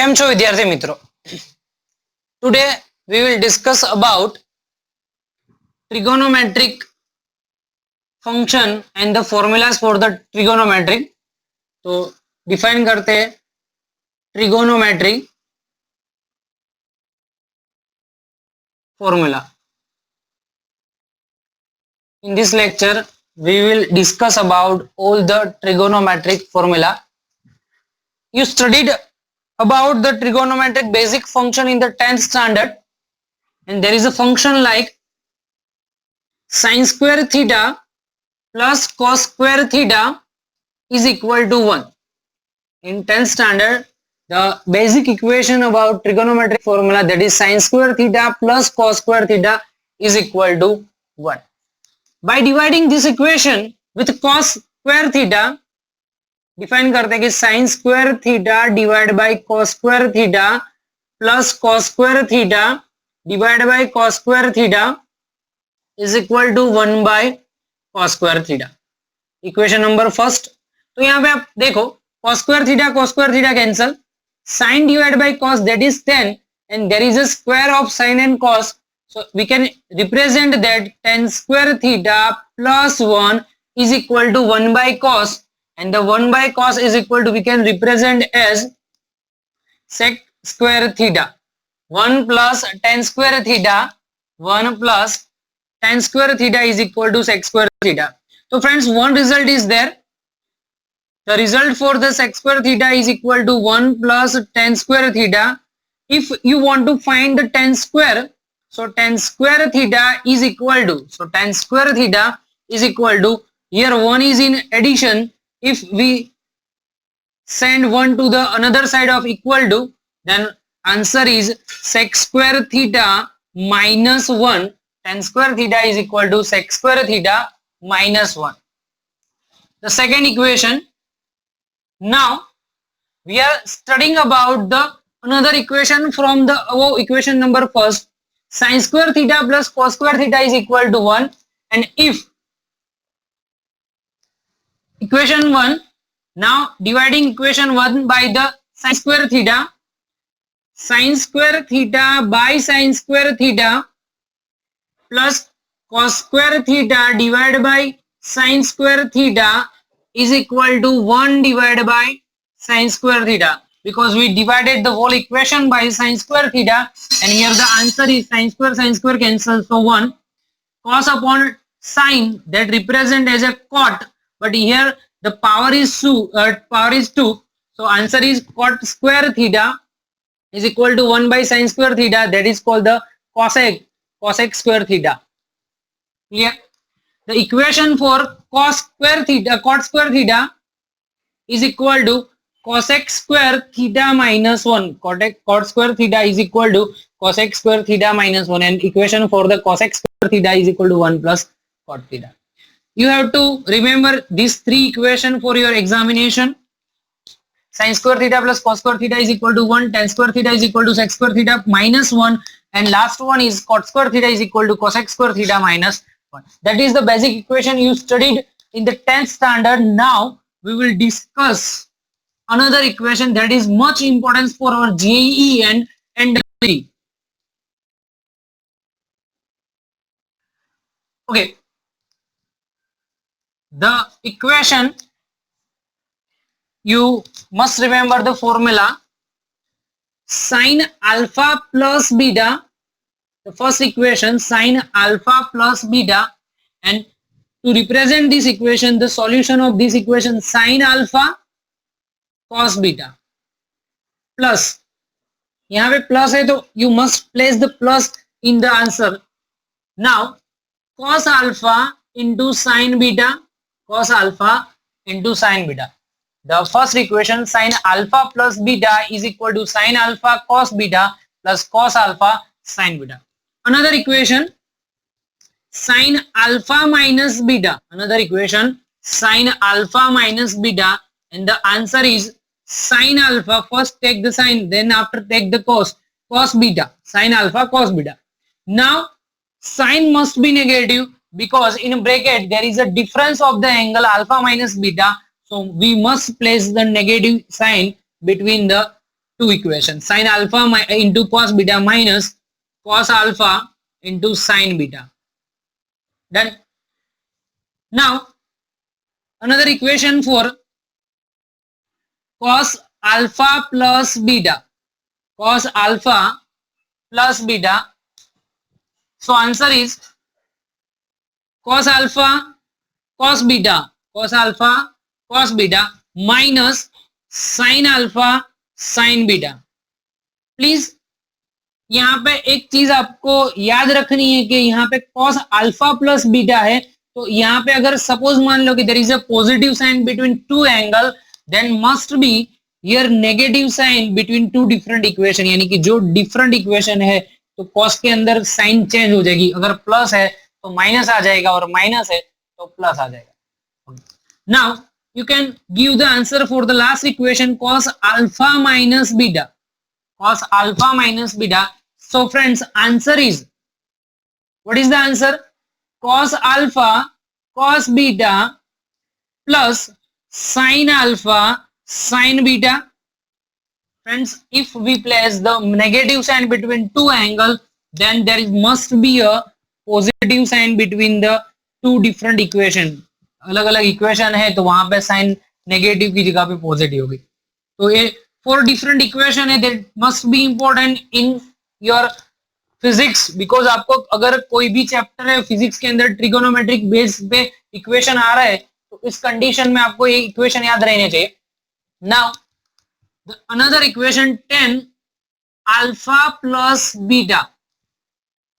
કેમ છો વિદ્યાર્થી મિત્રો? Today we will discuss about trigonometric function and the formulas for the trigonometric. तो डिफाइन करते हैं trigonometry formula. In this lecture we will discuss about all the trigonometric formula. You studied about the trigonometric basic function in the 10th standard, and there is a function like sin square theta plus cos square theta is equal to 1. In 10th standard, the basic equation about trigonometric formula, that is sin square theta plus cos square theta is equal to 1. By dividing this equation with cos square theta, define करते हैं कि sine square theta divide by cos square theta plus cos square theta divide by cos square theta is equal to 1 by cos square theta. Equation number first. तो यहाँ पे आप देखो cos square theta cancel, sine divide by cos that is 10 and there is a square of sine and cos, so we can represent that tan square theta plus 1 is equal to 1 by cos. And the 1 by cos is equal to, we can represent as sec square theta. 1 plus tan square theta, 1 plus tan square theta is equal to sec square theta. So friends, one result is there. The result for the sec square theta is equal to 1 plus tan square theta. If you want to find the tan square, so tan square theta is equal to, here 1 is in addition. If we send 1 to the another side of equal to, then answer is sec square theta minus 1. Tan square theta is equal to sec square theta minus 1. The second equation. Now we are studying about the another equation from the equation number first. Sin square theta plus cos square theta is equal to 1, and if equation 1, now dividing equation 1 by the sin square theta by sin square theta plus cos square theta divided by sin square theta is equal to 1 divided by sin square theta, because we divided the whole equation by sin square theta, and here the answer is sin square cancels, so 1. Cos upon sin, that represent as a cot, but here the power is 2, so answer is cot square theta is equal to 1 by sin square theta, that is called the cosec square theta. Clear? The equation for cot square theta is equal to cosec square theta minus 1. Cot square theta is equal to cosec square theta minus 1, and equation for the cosec square theta is equal to 1 plus cot theta. You have to remember these three equations for your examination. Sin square theta plus cos square theta is equal to 1, tan square theta is equal to sec square theta minus 1, and last one is cot square theta is equal to cosec square theta minus 1. That is the basic equation you studied in the 10th standard. Now we will discuss another equation that is much important for our JEE and NEET. Okay. The equation, you must remember the formula sin alpha plus beta. The first equation, sin alpha plus beta, and to represent this equation, the solution of this equation, sin alpha cos beta plus, यहाँ पे plus है तो you must place the plus in the answer. Now cos alpha into sin beta, cos alpha into sin beta. The first equation, sin alpha plus beta is equal to sin alpha cos beta plus cos alpha sin beta. Another equation, sin alpha minus beta. Another equation, sin alpha minus beta, and the answer is sin alpha. First take the sin, then after take the cos beta. Sin alpha cos beta. Now sin must be negative, because in bracket there is a difference of the angle alpha minus beta, so we must place the negative sign between the two equations, sin alpha into cos beta minus cos alpha into sin beta. Done. Now another equation for cos alpha plus beta, cos alpha plus beta. So answer is cos alpha cos beta, cos alpha cos beta minus sin alpha sin beta. Please यहाँ पे एक चीज आपको याद रखनी है कि यहाँ पे cos अल्फा प्लस बीटा है, तो यहाँ पे अगर सपोज मान लो कि there is a positive sign between two angle, then must be here negative sign between two different equation, यानी कि जो डिफरेंट इक्वेशन है तो cos के अंदर साइन चेंज हो जाएगी, अगर प्लस है तो माइनस आ जाएगा और माइनस है तो प्लस आ जाएगा. Now you can give the answer for the last equation, cos alpha minus beta, cos alpha minus beta. So friends, answer is, what is the answer? Cos alpha cos beta plus sin alpha sin beta. Friends, if we place the negative sign between two angles, then there must be a positive sign between the two different equation. अलग अलग equation है तो वहां पे sign negative की जगह पे positive होगी. तो ये 4 डिफरेंट इक्वेशन है, that must be important in your physics, because आपको अगर कोई भी चैप्टर है फिजिक्स के अंदर ट्रिगोनोमेट्रिक बेस पे इक्वेशन आ रहा है तो इस कंडीशन में आपको ये इक्वेशन याद रहने चाहिए. Now another equation 10 alpha plus beta,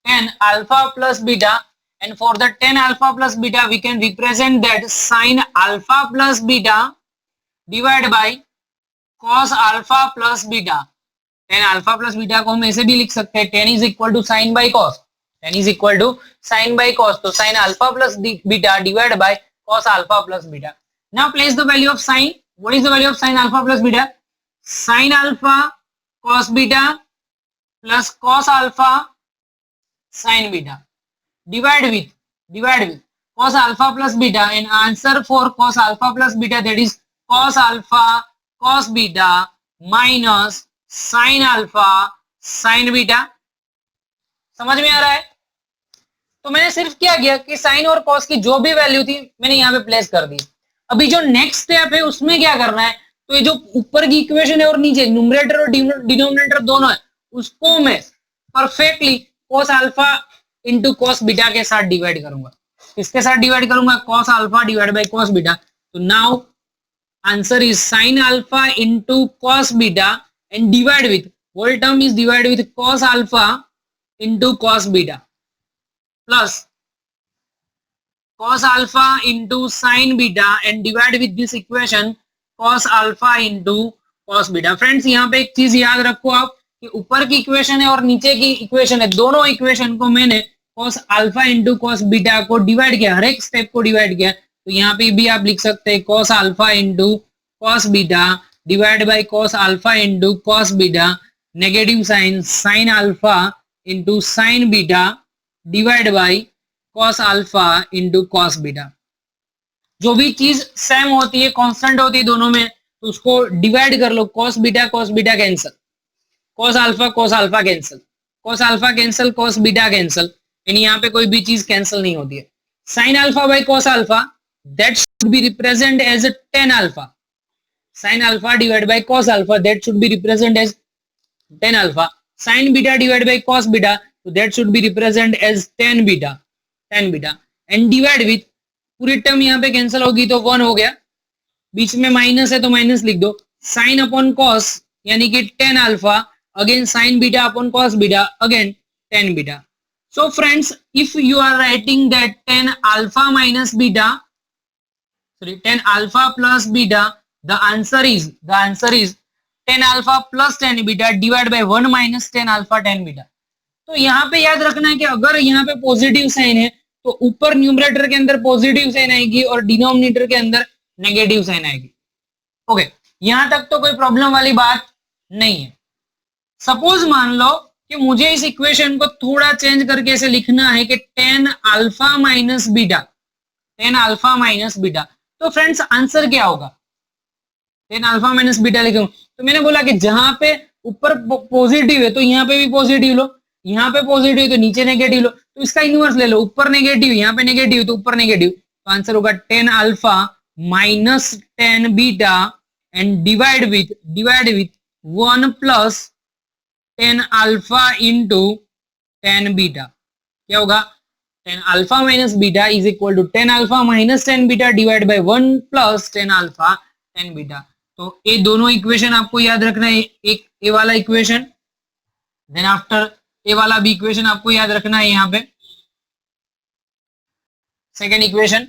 10 alpha plus beta, and for the 10 alpha plus beta we can represent that sin alpha plus beta divided by cos alpha plus beta. 10 alpha plus beta को हम ऐसे भी लिख सकते हैं 10 is equal to sin by cos, 10 is equal to sin by cos, तो sin alpha plus beta divided by cos alpha plus beta. Now place the value of sin. What is the value of sin alpha plus beta? Sin alpha cos beta plus cos alpha sin beta divide with cos alpha plus beta, and answer for cos alpha plus beta, that is cos alpha cos beta minus sin alpha sin beta. समझ में आ रहा है? तो मैंने सिर्फ क्या किया कि साइन और कॉस की जो भी वैल्यू थी मैंने यहाँ पे प्लेस कर दी. अभी जो नेक्स्ट स्टेप है उसमें क्या करना है, तो ये जो ऊपर की इक्वेशन है और नीचे न्यूमरेटर और डिनोमिनेटर दोनों है उसको मैं perfectly cos alpha into cos beta के साथ डिवाइड करूंगा. किसके साथ डिवाइड करूंगा? cos alpha divide by cos beta. तो now answer is sin alpha into cos beta and divide with, whole term is divide with cos alpha into cos beta plus cos alpha into sin beta and divide with this equation cos alpha into cos beta. Friends यहाँ पे एक चीज याद रखो आप कि ऊपर की इक्वेशन है और नीचे की इक्वेशन है, दोनों इक्वेशन को मैंने cos alpha into cos beta को डिवाइड किया, हर एक स्टेप को डिवाइड किया. तो यहाँ पे भी आप लिख सकते हैं cos alpha into cos beta divide by cos alpha into cos beta, negative sign sin alpha into sin beta divide by cos alpha into cos beta. जो भी चीज सेम होती है, कांस्टेंट होती है दोनों में, तो उसको डिवाइड कर लो. cos beta cancel, cos alpha cancel, cos alpha cancel, cos beta cancel, यानी यहाँ पे कोई भी चीज कैंसिल नहीं होती है. sin alpha by cos alpha, that should be represent as 10 alpha. sin alpha divide by cos alpha, that should be represent as 10 alpha. sin beta divide by cos beta, तो that should be represent as 10 beta and divide with, पूरी term यहाँ पे cancel होगी तो 1 हो गया, बीच में minus है तो माइनस लिख दो. sin अपॉन cos यानी कि 10 alpha, again sin beta upon cos beta, again 10 beta. So friends, if you are writing that 10 alpha minus beta, sorry 10 alpha plus beta, the answer is 10 alpha plus 10 beta divided by 1 minus 10 alpha 10 beta. तो यहाँ पे याद रखना है कि अगर यहाँ पे पॉजिटिव साइन है तो ऊपर न्यूमरेटर के अंदर पॉजिटिव साइन आएगी और डिनोमिनेटर के अंदर नेगेटिव साइन आएगी. ओके, यहाँ तक तो कोई प्रॉब्लम वाली बात नहीं है. सपोज मान लो कि मुझे इस इक्वेशन को थोड़ा चेंज करके ऐसे लिखना है कि 10 alpha minus beta, 10 alpha minus beta, तो फ्रेंड्स आंसर क्या होगा? टेन अल्फा माइनस बीटा लिखूं, तो मैंने बोला कि जहां पे ऊपर पॉजिटिव है तो यहाँ पे भी पॉजिटिव लो, यहाँ पे पॉजिटिव है तो नीचे नेगेटिव लो, तो इसका इनवर्स ले लो, ऊपर नेगेटिव यहाँ पे नेगेटिव तो ऊपर नेगेटिव, तो आंसर होगा tan alpha minus tan beta and divide with 1 plus tan alpha into tan beta. क्या होगा, tan alpha minus beta is equal to tan alpha minus tan beta divide by 1 plus tan alpha tan beta. तो ये दोनों equation आपको याद रखना है, एक ए वाला इक्वेशन, देन आफ्टर ए वाला भी इक्वेशन आपको याद रखना है यहाँ पे, सेकेंड इक्वेशन,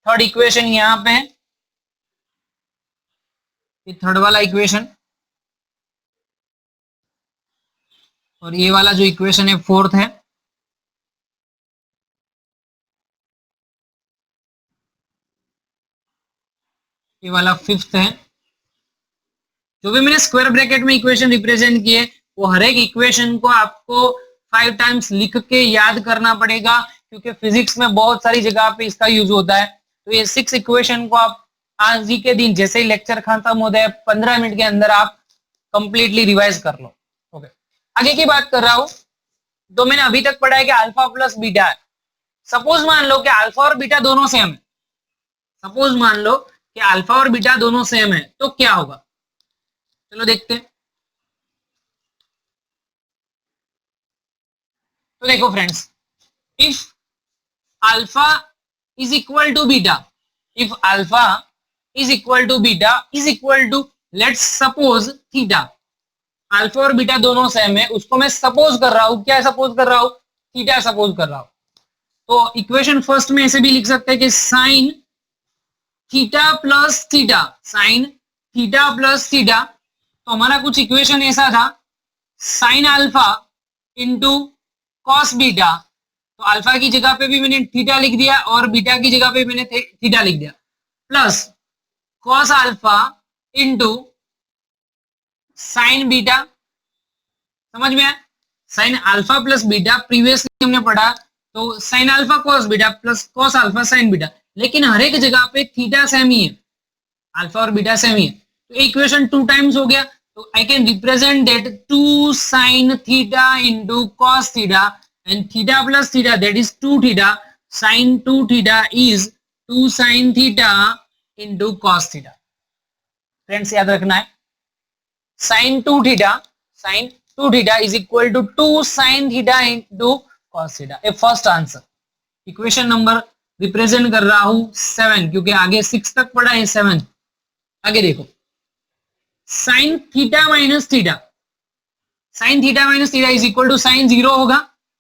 थर्ड इक्वेशन यहाँ पे है, ये थर्ड वाला इक्वेशन, और ये वाला जो इक्वेशन है फोर्थ है, ये वाला फिफ्थ है। जो भी मैंने स्क्वायर ब्रैकेट में इक्वेशन रिप्रेजेंट किए वो हर एक इक्वेशन को आपको 5 टाइम्स लिख के याद करना पड़ेगा, क्योंकि फिजिक्स में बहुत सारी जगह पे इसका यूज होता है। तो ये 6 इक्वेशन को आप आज ही के दिन जैसे ही लेक्चर खत्म होता है 15 मिनट के अंदर आप कंप्लीटली रिवाइज कर लो। ओके, आगे की बात कर रहा हूं, तो मैंने अभी तक पढ़ा है कि अल्फा प्लस बीटा है। सपोज मान लो कि अल्फा और बीटा दोनों सेम है, सपोज मान लो कि अल्फा और बीटा दोनों सेम है, तो क्या होगा, चलो देखते हैं। तो देखो friends, if alpha is equal to beta, if alpha is equal to beta is equal to, let's suppose theta, alpha और बीटा दोनों सेम है, उसको मैं सपोज कर रहा हूं, क्या सपोज कर रहा हूं, थीटा सपोज कर रहा हूं। तो इक्वेशन फर्स्ट में ऐसे भी लिख सकते हैं कि sine theta plus theta, sine theta plus theta, तो हमारा कुछ इक्वेशन ऐसा था, sine alpha into cos beta, तो अल्फा की जगह पे भी मैंने थीटा लिख दिया और बीटा की जगह पे मैंने थीटा लिख दिया, plus cos alpha into sine beta, समझ में आया, sign alpha plus beta previously हमने पढ़ा, तो sine alpha cos beta plus cos alpha sine beta, लेकिन हर एक जगह पे थीटा सेम ही है, अल्फा और बीटा सेम ही है, तो इक्वेशन 2 टाइम्स हो गया, तो I can represent that 2 sin theta into cos theta and theta plus theta that is 2 theta, sin 2 theta is 2 sin theta into cos theta. Friends याद रखना है, sin 2 theta is equal to 2 sin theta into cos theta. A first answer, equation number represent कर रहा हूं 7, क्योंकि आगे 6 तक पढ़ा है 7। आगे देखो, sine theta minus theta, sine theta minus theta is equal to sine 0 होगा,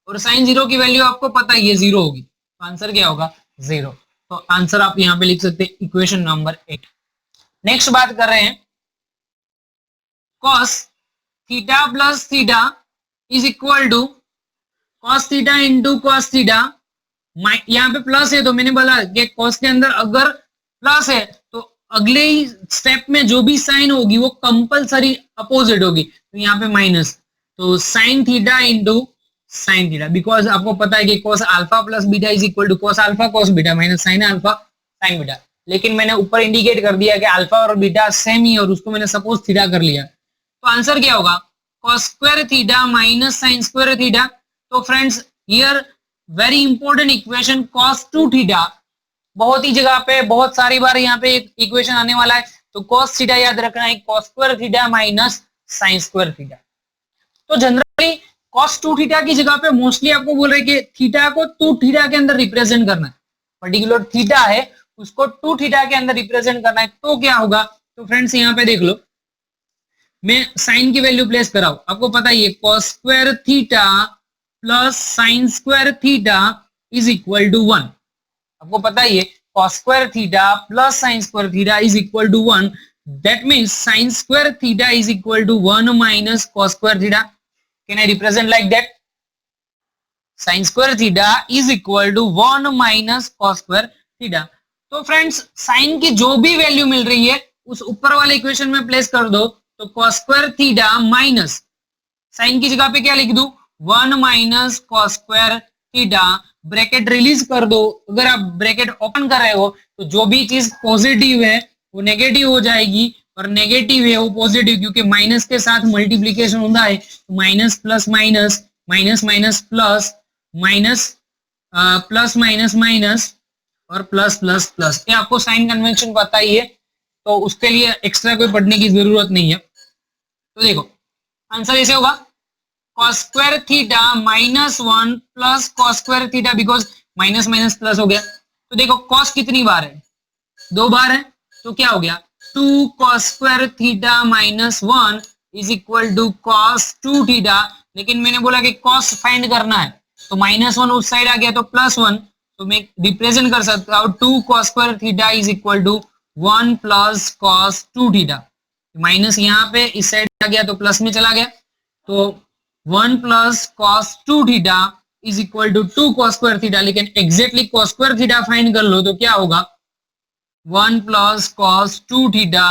और साइन 0 की वैल्यू आपको पता ही है 0 होगी, तो आंसर क्या होगा 0। तो आंसर आप यहां पे लिख सकते हैं इक्वेशन नंबर 8। नेक्स्ट बात कर रहे हैं, cos theta plus theta is equal to cos theta into cos theta, यहाँ पे प्लस है तो मैंने बोला कि कॉस के अंदर अगर प्लस है तो अगले ही स्टेप में जो भी साइन होगी वो कंपलसरी अपोजिट होगी, तो यहाँ पे माइनस, तो sine theta into sine theta, because आपको पता है कि cos alpha plus beta is equal to cos alpha cos beta minus sine alpha sine beta, लेकिन मैंने ऊपर इंडिकेट कर दिया कि अल्फा और बीटा सेम ही और उसको मैंने सपोज थीटा कर लिया, तो आंसर क्या होगा cos square theta minus sine square theta. तो friends here very important equation cos 2 theta, बहुत ही जगह पे बहुत सारी बार यहाँ पे एक इक्वेशन आने वाला है, तो cos थीटा याद रखना है, cos square theta minus sine square theta. तो जनरली cos 2 थीटा की जगह पे मोस्टली आपको बोल रहे कि थीटा को 2 थीटा के अंदर रिप्रेजेंट करना है, पर्टिकुलर थीटा है उसको 2 थीटा के अंदर रिप्रेजेंट करना है, तो क्या होगा, तो फ्रेंड्स यहाँ पे देख लो, मैं साइन की वैल्यू प्लेस कराऊं, आपको पता ही है cos square theta plus sine square theta is equal to 1, आपको पता ही है cos square theta plus sine square theta is equal to 1, that means sine square theta is equal to 1 minus cos square theta. Can I represent like that, sine square theta is equal to 1 minus cos square theta. तो friends sine की जो भी value मिल रही है उस ऊपर वाले equation में प्लेस कर दो, तो cos square theta minus sine की जगह पे क्या लिख दूं 1 minus cos square theta, bracket release कर दो, अगर आप ब्रैकेट ओपन कर रहे हो तो जो भी चीज पॉजिटिव है वो नेगेटिव हो जाएगी और नेगेटिव है वो पॉजिटिव, क्योंकि माइनस के साथ मल्टीप्लीकेशन होता है, तो minus plus minus, minus minus plus, minus plus minus minus और प्लस प्लस प्लस। ये आपको साइन कन्वेंशन पता ही है, तो उसके लिए एक्स्ट्रा कोई पढ़ने की जरूरत नहीं है। तो देखो आंसर ऐसे होगा cos square theta minus 1 plus cos square theta, because minus minus plus हो गया। तो देखो cos कितनी बार है, 2 बार है, तो क्या हो गया 2 cos square theta minus 1 is equal to cos 2 theta. लेकिन मैंने बोला कि cos फाइंड करना है, तो माइनस 1 उस साइड आ गया तो प्लस 1, तो मैं रिप्रेजेंट कर सकता हूँ 2 cos square theta is equal to 1 plus cos 2 theta. Minus यहाँ पे इस साइड आ गया तो प्लस में चला गया, तो 1 plus cos 2 theta is equal to 2 cos square theta. लेकिन exactly cos square theta find कर लो तो क्या होगा 1 plus cos 2 theta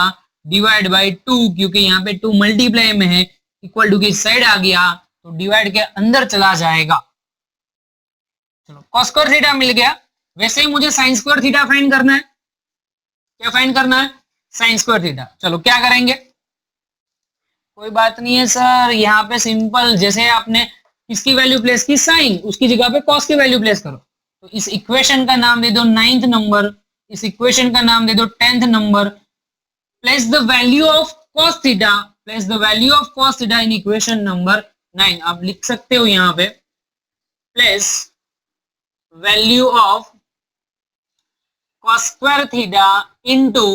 divide by 2, क्योंकि यहाँ पे 2 मल्टीप्लाई में है, इक्वल टू की साइड आ गया तो डिवाइड के अंदर चला जाएगा। चलो cos स्क्वायर थीटा मिल गया। वैसे ही मुझे sin स्क्वायर थीटा फाइंड करना है। क्या फाइंड करना है sin स्क्वायर थीटा। चलो क्या करेंगे, कोई बात नहीं है सर, यहाँ पे सिंपल, जैसे आपने किसकी वैल्यू प्लेस की साइन, उसकी जगह पे कॉस की वैल्यू प्लेस करो। तो इस इक्वेशन का नाम दे दो 9th नंबर, इस इक्वेशन का नाम दे दो 10th number. Place the value of cos theta, place the value of cos theta in equation number 9। आप लिख सकते हो यहाँ पे place value of cos square theta into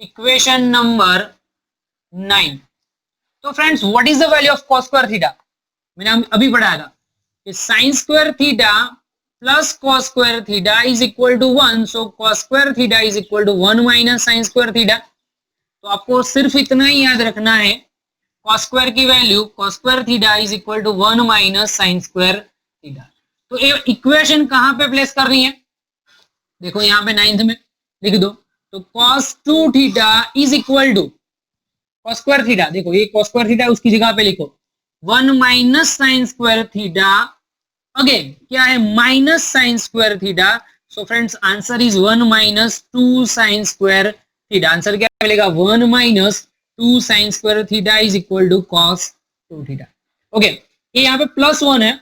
equation number 9। तो friends what is the value of cos square theta, मैंने अभी पढ़ाया था कि sin square theta plus cos square theta is equal to 1, so cos square theta is equal to 1 minus sin square theta. तो आपको सिर्फ इतना ही याद रखना है, cos स्क्वायर की value cos square theta is equal to 1 minus sin square theta. तो ये इक्वेशन कहां पे प्लेस करनी है, देखो यहाँ पे 9th में लिख दो, तो cos 2 theta is equal to cos square theta, देखो ये cos स्क्वायर थीटा उसकी जगह पे लिखो 1 minus sin square theta, again क्या है minus sin square theta. So friends answer is 1 minus 2 sin square theta. Answer क्या मिलेगा 1 minus 2 sin square theta is equal to cos 2 theta. Okay, ये यहाँ पे प्लस 1 है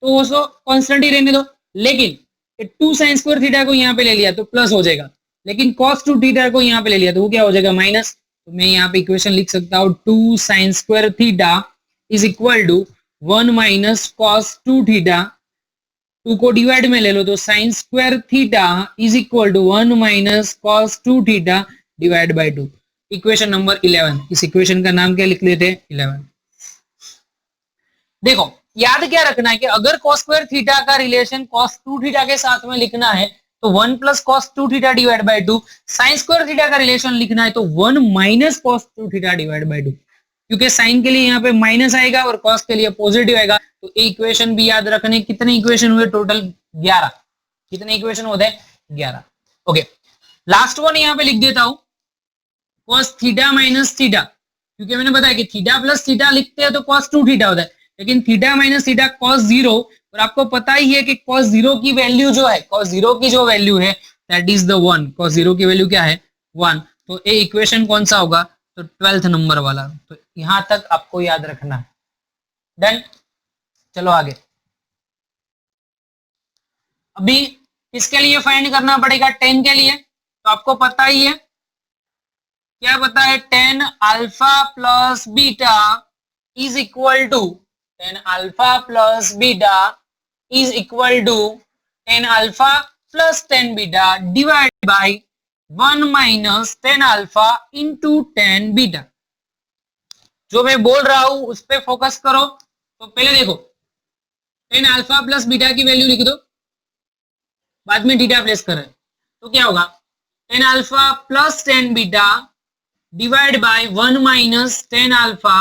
तो वो कांस्टेंट ही रहने दो, लेकिन 2 sin स्क्वायर थीटा को यहाँ पे ले लिया तो प्लस हो जाएगा, लेकिन cos 2 थीटा को यहाँ पे ले लिया तो वो क्या हो जाएगा माइनस। तो मैं यहाँ पे इक्वेशन लिख सकता हूँ 2 sin square theta is equal to 1 minus cos 2 theta, 2 को डिवाइड में ले लो तो sin square theta is equal to 1 minus cos 2 theta divide by 2। Equation number 11, इस इक्वेशन का नाम क्या लिख लेते हैं 11। देखो याद क्या रखना है कि अगर cos स्क्वायर थीटा का रिलेशन cos 2 थीटा के साथ में लिखना है तो 1 plus cos 2 theta divide by 2, sin square theta का रिलेशन लिखना है तो 1 minus cos 2 theta divide by 2, क्योंकि sin के लिए यहाँ पे माइनस आएगा और cos के लिए पॉजिटिव आएगा। तो इक्वेशन भी याद रखने, कितने इक्वेशन हुए टोटल 11, कितने इक्वेशन होते हैं 11। ओके, लास्ट वन यहाँ पे लिख देता हूं cos थीटा माइनस थीटा, क्योंकि मैंने बताया कि थीटा प्लस थीटा लिखते हैं तो cos 2 थीटा होता है, लेकिन थीटा माइनस थीटा cos 0, और आपको पता ही है कि cos 0 की वैल्यू जो है, cos 0 की जो वैल्यू है दैट इज द 1, cos 0 की वैल्यू क्या है 1। तो ये इक्वेशन कौन सा होगा, तो 12th नंबर वाला। तो यहां तक आपको याद रखना है। डन, चलो आगे। अभी किसके लिए फाइंड करना पड़ेगा 10 के लिए, तो आपको पता ही है, क्या पता है 10 alpha plus beta is equal to 10 alpha plus beta is equal to 10 alpha plus 10 beta divide by 1 minus 10 alpha into 10 beta. जो मैं बोल रहा हूं उस पर फोकस करो। तो पहले देखो 10 अल्फा प्लस बीटा की वैल्यू लिख दो, बाद में थीटा प्लेस कर रहे हैं, तो क्या होगा 10 alpha plus 10 beta divide by 1 minus 10 alpha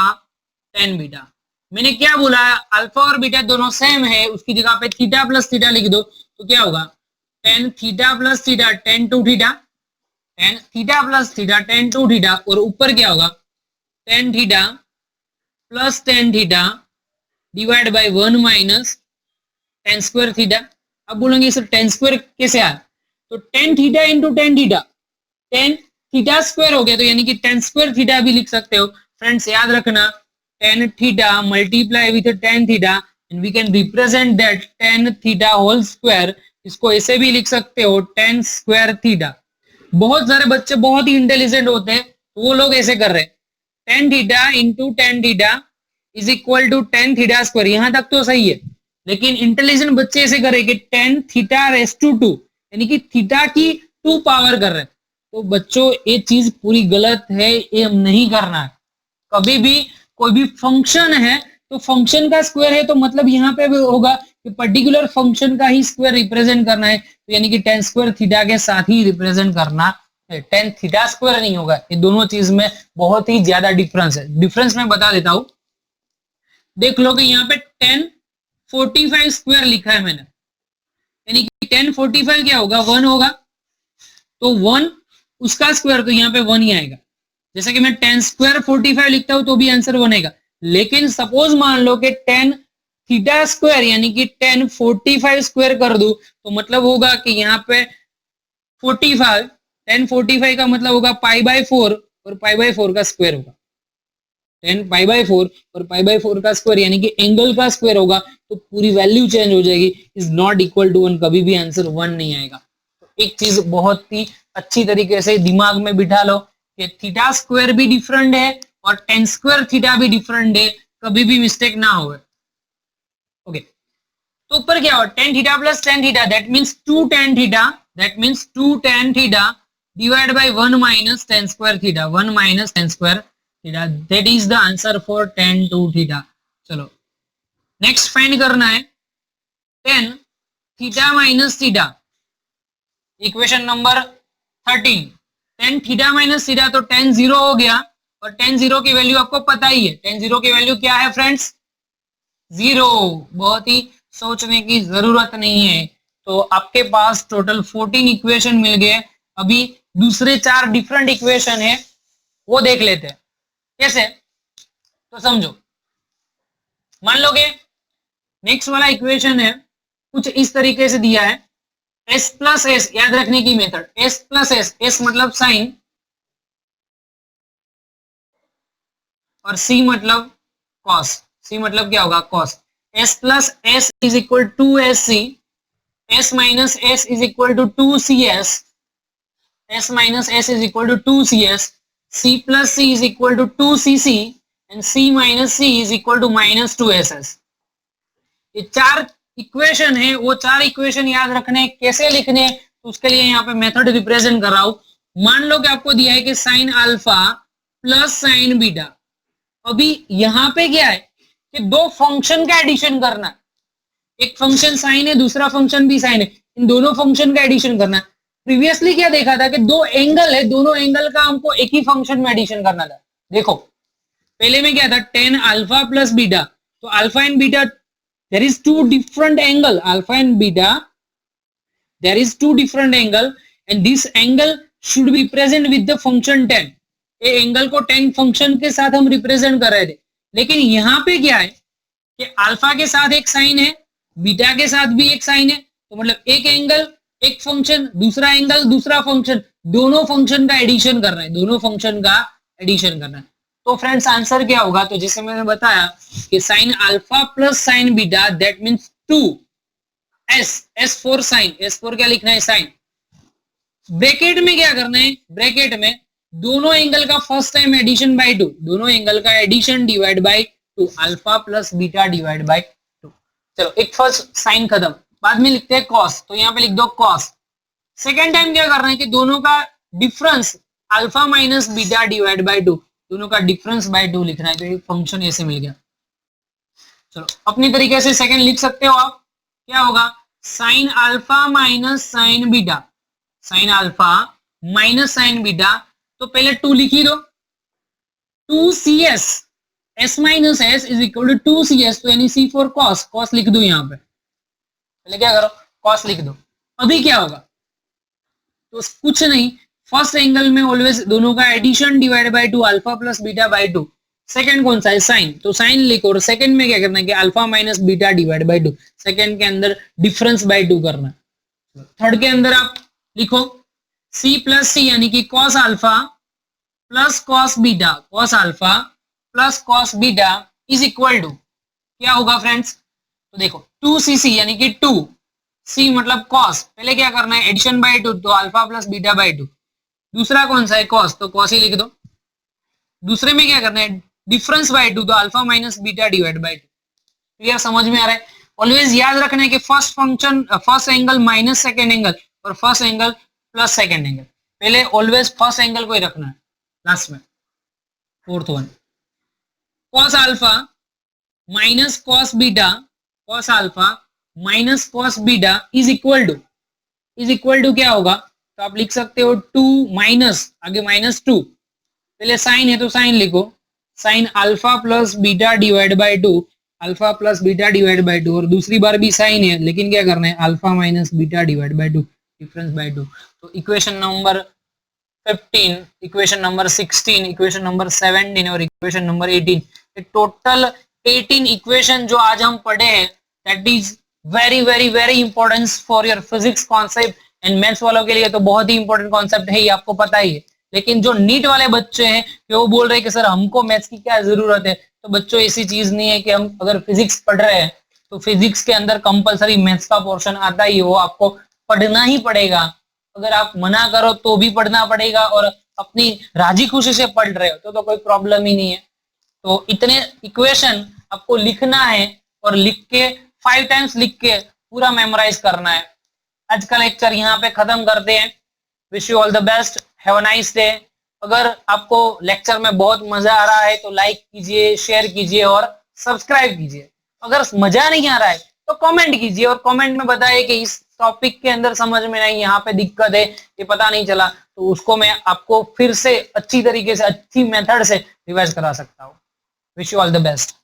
10 beta. मैंने क्या बोला, अल्फा और बीटा दोनों सेम है, उसकी जगह पे थीटा प्लस थीटा लिख दो, तो क्या होगा 10 theta plus theta 10 two theta, 10 theta plus theta 10 two theta, और ऊपर क्या होगा 10 theta plus 10 theta divide by 1 minus 10 square theta. अब बोलेंगे सर 10 स्क्वायर कैसे आया, तो 10 theta into 10 theta, 10 theta square हो गया, तो यानी कि टेन स्क्वायर थीटा भी लिख सकते हो। फ्रेंड्स याद रखना, tan theta multiply with tan theta and we can represent that tan theta whole square. इसको ऐसे भी लिख सकते हो टेन स्क्वायर थीटा। बहुत सारे बच्चे बहुत ही इंटेलिजेंट होते हैं, वो लोग ऐसे कर रहे हैं, tan theta into tan theta is equal to tan theta square. यहां तक तो सही है, लेकिन इंटेलिजेंट बच्चे ऐसे कर रहे हैं कि tan theta raise to two, यानी कि थीटा की टू पावर कर रहे हैं। तो बच्चों ये चीज पूरी गलत है, ये नहीं करना है कभी भी। कोई भी फंक्शन है तो फंक्शन का स्क्वायर है, तो मतलब यहाँ पे भी होगा कि पर्टिकुलर फंक्शन का ही स्क्वायर रिप्रेजेंट करना है, तो यानी कि टेन स्क्वायर थीटा के साथ ही रिप्रेजेंट करना है, टेन थीटा स्क्वायर नहीं होगा। ये दोनों चीज में बहुत ही ज्यादा डिफरेंस है। डिफरेंस मैं बता देता हूं, देख लो कि यहाँ पे 1045 स्क्वायर लिखा है मैंने, यानी कि 1045 क्या होगा, 1 होगा, तो 1 उसका स्क्वायर, तो यहाँ पे 1 ही आएगा। जैसे कि मैं 10 स्क्वायर 45 लिखता हूं तो भी आंसर 1 आएगा। लेकिन सपोज मान लो कि 10 थीटा स्क्वायर यानी कि 1045 स्क्वायर कर दूं, तो मतलब होगा कि यहाँ पे 45, 1045 का मतलब होगा पाई बाय 4 और पाई बाय 4 का स्क्वायर होगा। 10 पाई बाय 4 और पाई बाय 4 का स्क्वायर यानी कि एंगल का स्क्वायर होगा, तो पूरी वैल्यू चेंज हो जाएगी, इज नॉट इक्वल टू 1, कभी भी आंसर 1 नहीं आएगा। तो एक चीज बहुत ही अच्छी तरीके से दिमाग में बिठा लो कि थीटा स्क्वायर भी डिफरेंट है और टेन स्क्वायर थीटा भी डिफरेंट है, कभी भी मिस्टेक ना हो। ओके, तो ऊपर क्या हो, tan theta plus tan theta that means two tan theta, that means two tan theta divide by 1 minus tan square theta, 1 minus tan square theta, that is the answer for tan two theta. चलो next find करना है tan theta minus theta, equation number 13। Tan theta minus theta, तो tan zero हो गया, और ten zero की value आपको पता ही है, टेन जीरो की वैल्यू क्या है फ्रेंड्स, जीरो। बहुत ही सोचने की जरूरत नहीं है। तो आपके पास टोटल 14 इक्वेशन मिल गए। अभी दूसरे 4 डिफरेंट इक्वेशन है, वो देख लेते हैं कैसे, तो समझो। मान लो कि नेक्स्ट वाला इक्वेशन है कुछ इस तरीके से दिया है, s प्लस एस, याद रखने की method, s plus S, S मतलब साइन और c मतलब कॉस, c मतलब क्या होगा cos. s plus S is equal to S C, s minus S is equal to two C S, s minus S is equal to two C S, c plus C is equal to two C C and c minus C is equal to minus two S S. ये 4 equation है, वो 4 equation याद रखने, कैसे लिखने, तो उसके लिए यहाँ पे मेथड रिप्रेजेंट कर रहा हूं। मान लो कि आपको दिया है कि sine alpha plus sine beta. अभी यहाँ पे क्या है कि दो फंक्शन का एडिशन करना है, एक फंक्शन साइन है, दूसरा फंक्शन भी साइन है, इन दोनों फंक्शन का एडिशन करना है। प्रीवियसली क्या देखा था कि दो एंगल है, दोनों एंगल का हमको एक ही फंक्शन में एडिशन करना था। देखो पहले में क्या था, टेन अल्फा प्लस बीटा, तो alpha and beta there is two different angle, alpha and beta, there is two different angle and this angle should be present with the function 10। ये एंगल को 10 फंक्शन के साथ हम represent कर रहे थे, लेकिन यहाँ पे क्या है कि अल्फा के साथ एक साइन है, बीटा के साथ भी एक साइन है, तो मतलब एक एंगल एक फंक्शन, दूसरा एंगल दूसरा फंक्शन, दोनों फंक्शन का एडिशन कर रहे हैं, दोनों फंक्शन का एडिशन करना है। तो फ्रेंड्स आंसर क्या होगा, तो जैसे मैंने बताया कि sine alpha plus sine beta that means 2 S, S for sine, S for क्या लिखना है साइन। ब्रैकेट में क्या करना है, ब्रैकेट में दोनों एंगल का फर्स्ट टाइम एडिशन बाय 2, दोनों एंगल का addition divide by 2, alpha plus beta divide by 2। चलो एक फर्स्ट साइन खत्म, बाद में लिखते हैं कॉस, तो यहाँ पे लिख दो कॉस। सेकेंड टाइम क्या करना है कि दोनों का difference alpha minus beta divide by 2, दोनों का डिफरेंस बाय 2 लिखना है, तो ये फंक्शन ऐसे मिल गया। चलो अपनी तरीके से सेकंड लिख सकते हो आप, क्या होगा sine alpha minus sine beta, sine alpha minus sine beta, तो पहले 2 लिख ही दो, 2cs, s minus S is equal to 2cs, तो यानी c फॉर cos, cos लिख दो यहाँ पे, पहले क्या करो cos लिख दो। अभी क्या होगा, तो कुछ नहीं, फर्स्ट एंगल में ऑलवेज दोनों का addition divide by 2, alpha plus beta by 2। Second कौन सा है साइन, तो साइन लिखो, और सेकंड में क्या करना है कि alpha minus beta divide by 2, second के अंदर डिफरेंस बाय 2 करना है। थर्ड के अंदर आप लिखो सी प्लस सी यानी कि cos alpha plus cos beta, cos alpha plus cos beta is equal to क्या होगा फ्रेंड्स? तो देखो 2cc यानी कि 2 सी मतलब कॉस, पहले क्या करना है एडिशन बाय 2 तो अल्फा प्लस बीटा बाय 2, दूसरा कौन सा है कॉस तो कॉस ही लिख दो, दूसरे में क्या करना है डिफरेंस बाय 2 तो alpha minus beta divide by 2। Clear, समझ में आ रहा है? ऑलवेज याद रखना है कि first function first angle minus second angle और first angle plus second angle, पहले ऑलवेज फर्स्ट एंगल को ही रखना है लास्ट में। Fourth one cos alpha minus cos beta, cos alpha minus cos beta is equal to क्या होगा? तो आप लिख सकते हो 2 माइनस आगे -2, पहले साइन है तो साइन लिखो, sign alpha plus beta divide by 2, alpha plus beta divide by 2, और दूसरी बार भी साइन है लेकिन क्या करना है alpha minus beta divide by 2, difference bye 2। तो equation number 15, equation number 16, equation number 17 और इक्वेशन नंबर 18, टोटल 18 इक्वेशन जो आज हम पढ़े हैं that is very very very important for your physics concept and maths वालों के लिए तो बहुत ही इंपॉर्टेंट कॉन्सेप्ट है, ये आपको पता ही है। लेकिन जो नीट वाले बच्चे हैं कि वो बोल रहे हैं कि सर हमको मैथ्स की क्या जरूरत है, तो बच्चों ऐसी चीज नहीं है कि हम अगर फिजिक्स पढ़ रहे हैं तो फिजिक्स के अंदर कंपलसरी मैथ्स का पोर्शन आता ही है, वो आपको पढ़ना ही पड़ेगा। अगर आप मना करो तो भी पढ़ना पड़ेगा और अपनी राजी खुशी से पढ़ रहे हो तो कोई प्रॉब्लम ही नहीं है। तो इतने इक्वेशन आपको लिखना है और लिख के 5 टाइम्स लिख के पूरा मेमोराइज करना है। आज का लेक्चर यहाँ पे खत्म करते हैं। Wish you all the best, have a nice day. अगर आपको लेक्चर में बहुत मजा आ रहा है तो लाइक कीजिए, शेयर कीजिए और सब्सक्राइब कीजिए। अगर मजा नहीं आ रहा है तो कमेंट कीजिए और कमेंट में बताइए कि इस टॉपिक के अंदर समझ में नहीं, यहाँ पे दिक्कत है, ये पता नहीं चला, तो उसको मैं आपको फिर से अच्छी तरीके से अच्छी मेथड से रिवाइज करा सकता हूँ। Wish you all the best.